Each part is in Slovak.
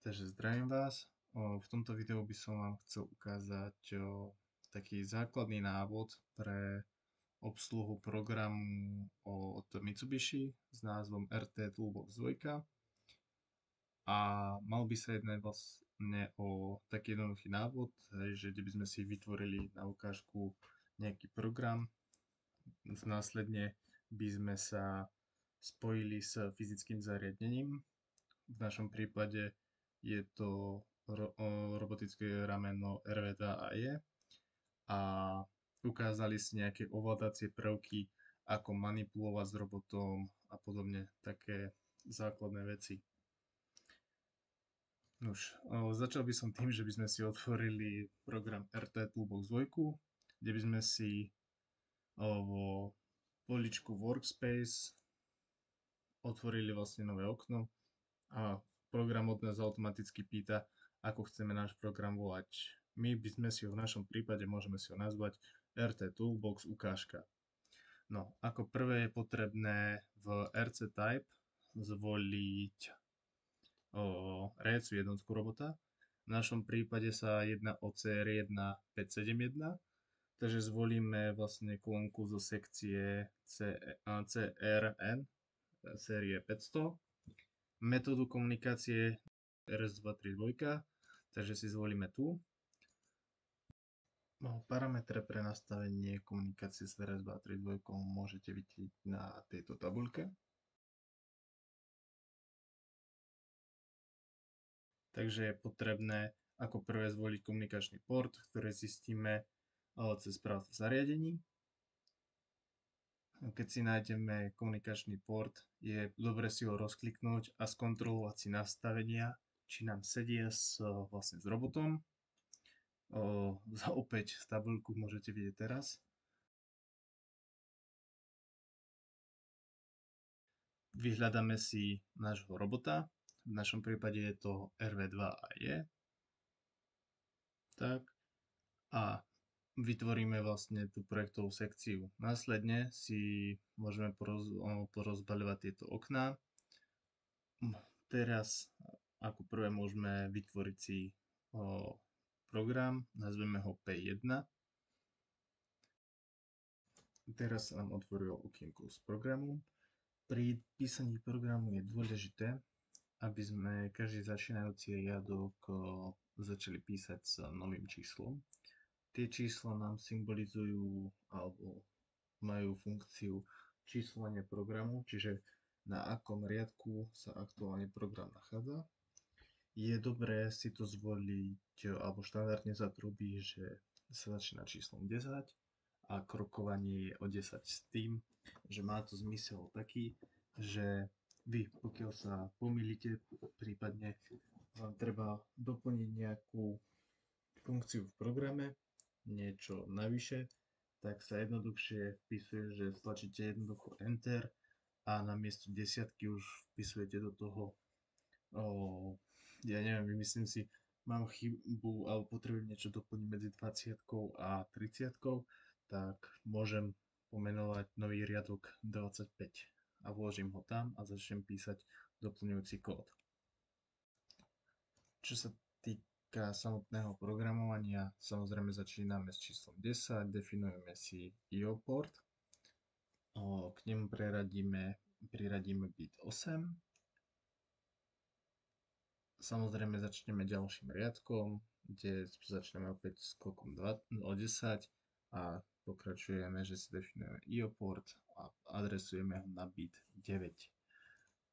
Takže zdravím vás. V tomto videu by som vám chcel ukázať taký základný návod pre obsluhu programu od Mitsubishi s názvom RT Toolbox 2. A mal by sa jednať vlastne o taký jednoduchý návod, že kde by sme si vytvorili na ukážku nejaký program. Následne by sme sa spojili s fyzickým zariadením. V našom prípade je to robotické rameno RV2AE a ukázali si nejaké ovládacie prvky, ako manipulovať s robotom a podobne, také základné veci. Začal by som tým, že by sme si otvorili program RT Toolbox 2, kde by sme si vo poličku Workspace otvorili vlastne nové okno a program od nás automaticky pýta, ako chceme náš program volať. My by sme si ho v našom prípade môžeme si ho nazvať RT Toolbox ukážka. No, ako prvé je potrebné v RC Type zvoliť riadiacu jednotku robota. V našom prípade sa jedná o CR1571, takže zvolíme vlastne kolónku zo sekcie CRN série 500. Metódu komunikácie RS232, takže si zvolíme tu. Parametre pre nastavenie komunikácie s RS232 môžete vidieť na tejto tabuľke. Takže je potrebné ako prvé zvoliť komunikačný port, ktorý zistíme cez správcu zariadení. Keď si nájdeme komunikačný port, je dobre si ho rozkliknúť a skontrolovať si nastavenia, či nám sedia vlastne s robotom. Opäť tabuľku môžete vidieť teraz. Vyhľadáme si nášho robota. V našom prípade je to RV2AE. Tak. A vytvoríme vlastne tú projektovú sekciu. Následne si môžeme porozbaľovať tieto okná. Teraz ako prvé môžeme vytvoriť si program, nazveme ho P1. Teraz sa nám otvorilo okienko z programu. Pri písaní programu je dôležité, aby sme každý začínajúci riadok začali písať s novým číslom. Tie čísla nám symbolizujú alebo majú funkciu číslovania programu, čiže na akom riadku sa aktuálne program nachádza. Je dobré si to zvoliť, alebo štandardne sa to robí, že sa začína číslom 10 a krokovanie je o 10 s tým, že má to zmysel taký, že vy, pokiaľ sa pomýlite, prípadne vám treba doplniť nejakú funkciu v programe, niečo navyše, tak sa jednoduchšie vpisuje, že stlačíte jednoducho Enter a namiesto desiatky už vpisujete do toho, ja neviem, myslím si, mám chybu alebo potrebujem niečo doplniť medzi 20 a 30, tak môžem pomenovať nový riadok 25 a vložím ho tam a začnem písať doplňujúci kód. Čo sa týka samotného programovania, samozrejme začíname s číslom 10, definujeme si IO port, k nemu priradíme bit 8. Samozrejme začneme ďalším riadkom, kde začneme opäť skokom o 10 a pokračujeme, že si definujeme IO port a adresujeme ho na bit 9.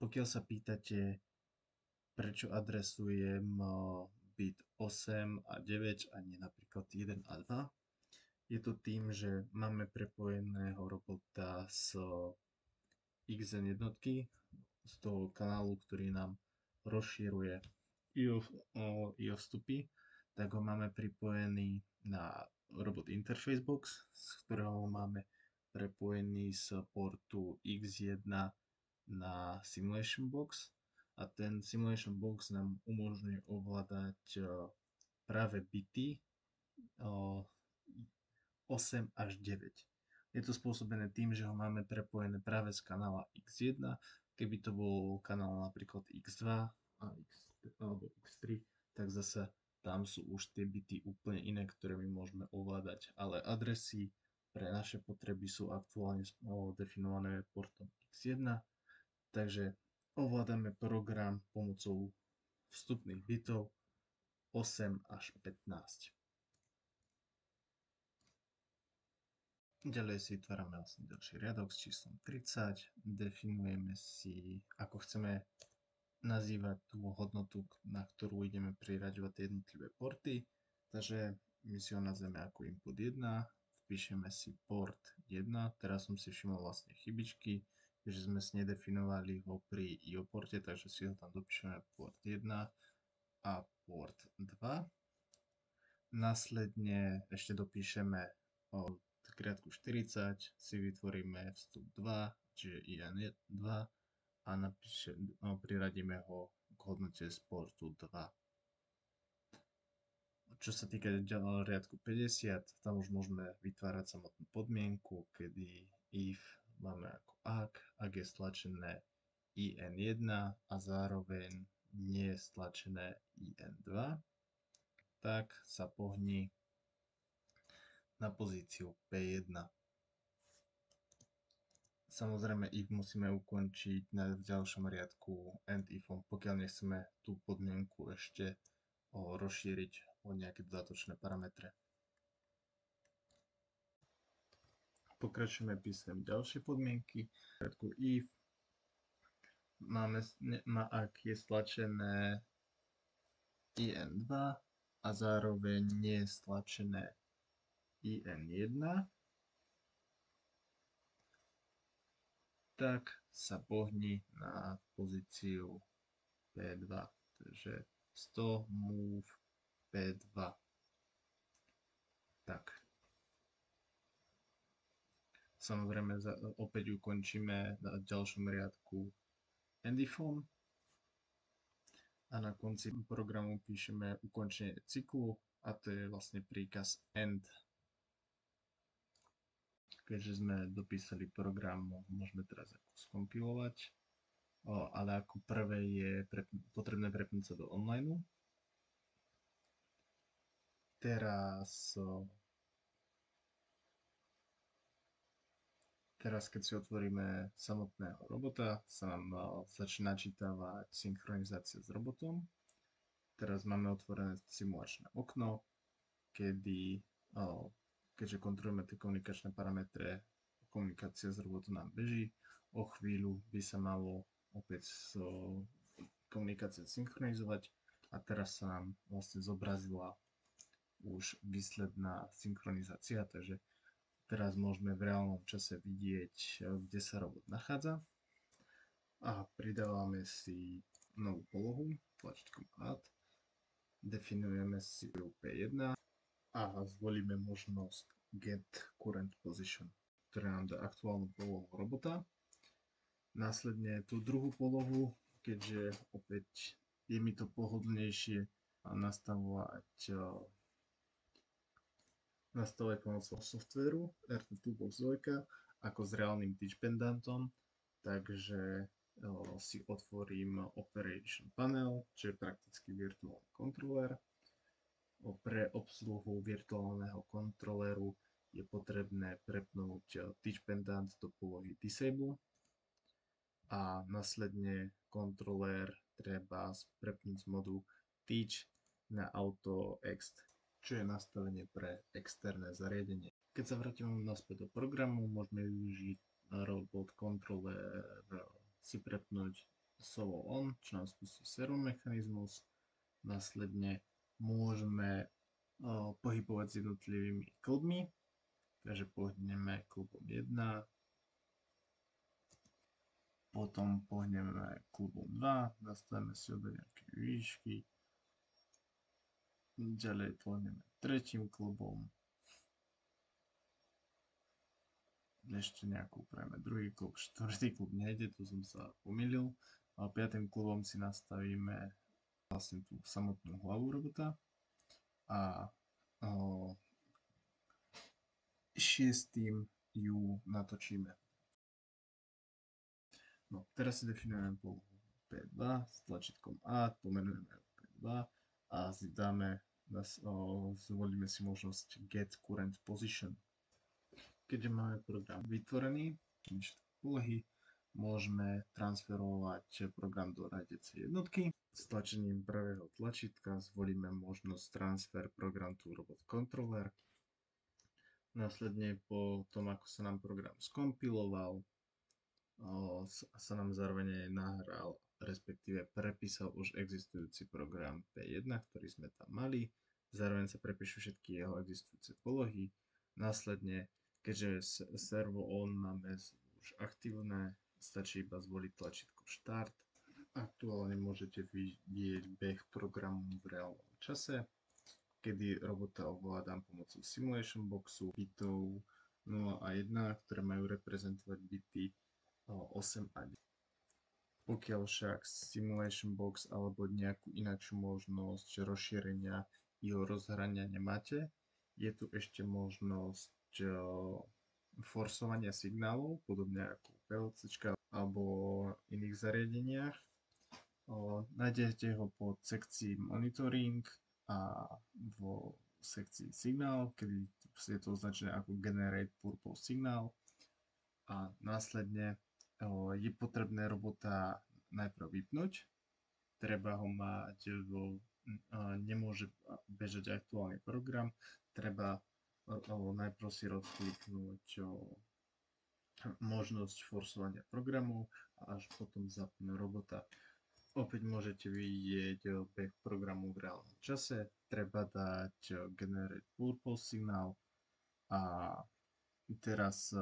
Pokiaľ sa pýtate, prečo adresujem bit 8 a 9 a nie napríklad 1 a 2, je to tým, že máme prepojeného robota z XN jednotky, z toho kanálu, ktorý nám rozširuje IO vstupy, tak ho máme pripojený na robot interface box, z ktorého máme prepojený z portu X1 na simulation box. A ten simulation box nám umožňuje ovládať práve bity 8 až 9. Je to spôsobené tým, že ho máme prepojené práve z kanála X1. Keby to bol kanál napríklad X2 alebo X3, tak zase tam sú už tie bity úplne iné, ktoré my môžeme ovládať. Ale adresy pre naše potreby sú aktuálne definované portom X1, takže ovládame program pomocou vstupných bitov 8 až 15. Ďalej si vytvárame vlastne ďalší riadok s číslom 30, definujeme si, ako chceme nazývať tú hodnotu, na ktorú ideme priraďovať tie jednotlivé porty. Takže my si ho nazveme ako input 1, vpíšeme si port 1, teraz som si všimol vlastne chybičky, že sme si nedefinovali ho pri IO porte, takže si ho tam dopíšeme port 1 a port 2. Následne ešte dopíšeme k riadku 40, si vytvoríme vstup 2, čiže IN2 a priradíme ho k hodnote z portu 2. Čo sa týka riadku 50, tam už môžeme vytvárať samotnú podmienku, kedy if máme ako ak je stlačené IN1 a zároveň nie je stlačené IN2, tak sa pohni na pozíciu P1. Samozrejme if musíme ukončiť v ďalšom riadku end ifom, pokiaľ nechceme tú podmienku ešte rozšíriť o nejaké dodatočné parametre. Pokračujeme písmem ďalšie podmienky. V riadku if ak je stlačené IN2 a zároveň nie je stlačené IN1, tak sa pohni na pozíciu P2. Takže 100 move P2. Tak. Samozrejme opäť ukončíme na ďalšom riadku endifom a na konci programu píšeme ukončenie cyklu a to je vlastne príkaz end. Keďže sme dopísali program, môžeme teraz skompilovať, ale ako prvé je potrebné prepnúť sa do online. Teraz, keď si otvoríme samotného robota, sa nám začne načítavať synchronizácia s robotom. Teraz máme otvorené simulačné okno, keďže kontrolujeme tie komunikačné parametre, komunikácia s robotom nám beží. O chvíľu by sa malo opäť komunikácia synchronizovať a teraz sa nám vlastne zobrazila už výsledná synchronizácia, takže teraz môžeme v reálnom čase vidieť, kde sa robot nachádza. A pridávame si novú polohu tlačítkom Add. Definujeme si P1 a zvolíme možnosť Get Current Position, ktorá nám dá aktuálnu polohu robota. Následne tú druhú polohu, keďže opäť je mi to pohodlnejšie nastavovať pomocou softvéru RT2Box 2 ako s reálnym touchpendantom, takže si otvorím Operation Panel, čo je prakticky virtuálny kontroler. Pre obsluhu virtuálneho kontroleru je potrebné prepnúť touchpendant do polohy Disable a následne kontroler treba prepnúť z modu Teach na Auto Ext, čo je nastavenie pre externé zariadenie. Keď sa vrátime naspäť do programu, môžeme využiť robot controller si prepnúť solo on, čo nám spustí servo mechanizmus. Následne môžeme pohybovať s jednotlivými klubmi, takže pohneme klubom 1, potom pohneme klubom 2, nastavíme si obe nejaké výšky, ďalej pohneme tretím klubom, ešte nejakú upravíme druhý klub, štvrtý klub nejde, tu som sa pomýlil, a piatým klubom si nastavíme vlastne tú samotnú hlavu robota a šiestým ju natočíme. No, teraz si definujeme polohu P2 s tlačítkom A, pomenujeme 2 a zvolíme si možnosť Get Current Position. Keďže máme program vytvorený, úlohy, môžeme transferovať program do riadiacej jednotky. Stlačením pravého tlačítka zvolíme možnosť Transfer Program to Robot Controller. Následne po tom, ako sa nám program skompiloval, sa nám zároveň aj nahral, respektíve prepísal už existujúci program P1, ktorý sme tam mali. Zároveň sa prepíšu všetky jeho existujúce polohy. Následne, keďže servo on máme už aktívne, stačí iba zvoliť tlačítko Start. Aktuálne môžete vidieť beh programu v reálnom čase, kedy robota ovládam pomocou Simulation Boxu, bitov 0 a 1, ktoré majú reprezentovať bity 8 a 9. Pokiaľ však Simulation Box alebo nejakú inakšiu možnosť rozšírenia jeho rozhrania nemáte, je tu ešte možnosť forsovania signálov, podobne ako PLC alebo iných zariadeniach. Nájdete ho pod sekcii Monitoring a vo sekcii Signál, kedy je to označené ako Generate Purpose Signal, a následne je potrebné robota najprv vypnúť. Treba ho mať nemôže bežať aktuálny program, treba najprv si rozkliknúť možnosť forsovania programov a až potom zapnúť robota. Opäť môžete vidieť beh programu v reálnom čase, treba dať Generate Purpose Signal a teraz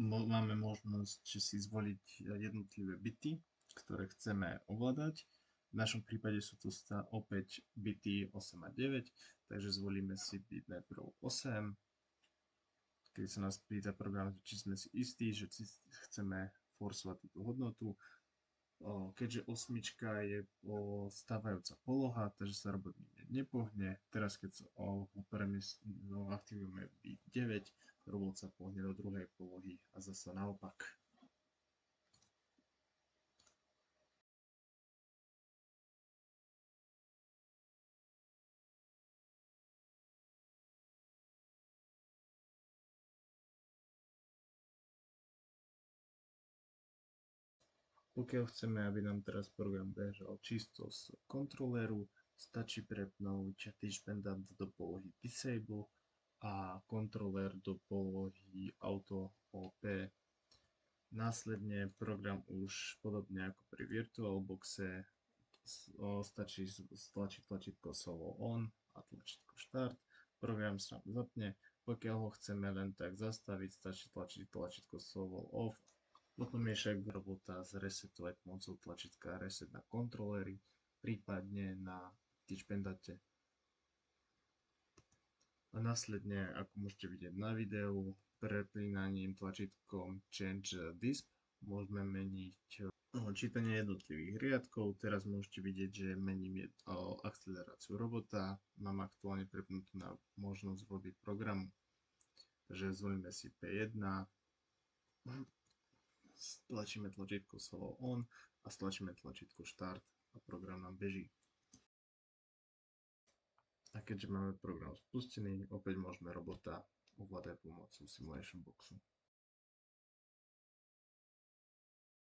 máme možnosť si zvoliť jednotlivé bity, ktoré chceme ovládať. V našom prípade sú to opäť bity 8 a 9, takže zvolíme si byt najprv 8. Keď sa nás pýta program, či sme si istí, že chceme forsovať túto hodnotu. Keďže osmička je stávajúca poloha, takže sa robot nepohne. Teraz keď aktivujeme byt 9, robot sa pohne do druhej polohy a zasa naopak. Pokiaľ chceme, aby nám teraz program bežal čisto z kontroléru, stačí prepnúť Teach Pendant do polohy Disable a kontrolér do polohy Auto OP. Následne program už podobne ako pri VirtualBoxe stačí stlačiť tlačítko Solo On a tlačítko Start. Program sa nám zapne. Pokiaľ ho chceme len tak zastaviť, stačí tlačiť tlačítko Solo Off. Potom je však robota zresetovať pomocou tlačítka Reset na kontroléry, prípadne na Teach Pendante. A následne, ako môžete vidieť na videu, preklínaním tlačítkom Change Disk môžeme meniť čítanie jednotlivých riadkov. Teraz môžete vidieť, že mením akceleráciu robota. Mám aktuálne prepnutú na možnosť voľby programu. Takže zvolíme si P1, stlačíme tlačítko Solo On a stlačíme tlačítko Start a program nám beží. A keďže máme program spustený, opäť môžeme robota ovládať pomocou Simulation Boxu.